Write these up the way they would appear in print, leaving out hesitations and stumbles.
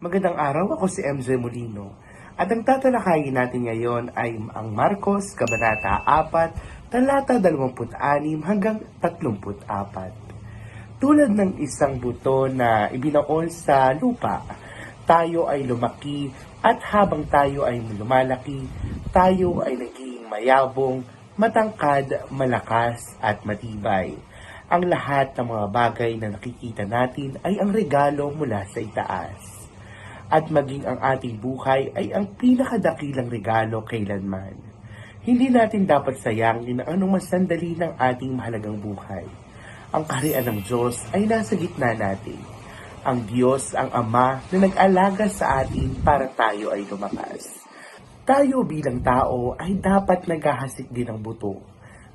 Magandang araw, ako si MJ Molino. At ang tatalakayin natin ngayon ay ang Marcos, Kabanata 4, talata 26 hanggang 34. Tulad ng isang buto na ibinaon sa lupa, tayo ay lumaki at habang tayo ay lumalaki, tayo ay naging mayabong, matangkad, malakas at matibay. Ang lahat ng mga bagay na nakikita natin ay ang regalo mula sa itaas. At maging ang ating buhay ay ang pinakadakilang regalo kailanman. Hindi natin dapat sayangin ang anumang sandali ng ating mahalagang buhay. Ang kaharian ng Diyos ay nasa gitna natin. Ang Diyos ang Ama na nag-alaga sa atin para tayo ay lumakas. Tayo bilang tao ay dapat naghahasik din ng buto.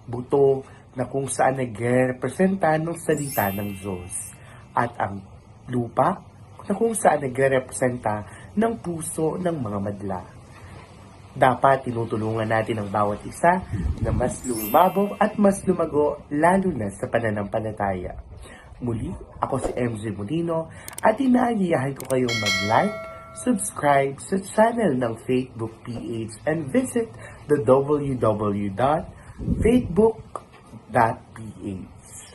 Buto na kung saan nagre-representa ng salita ng Diyos. At ang lupa na kung saan nagre-representa ng puso ng mga madla. Dapat tinutulungan natin ang bawat isa na mas lumabog at mas lumago lalo na sa pananampalataya. Muli, ako si MJ Molino at inaayayahan ko kayong mag-like, subscribe sa channel ng Facebook PH and visit the www.facebook.ph.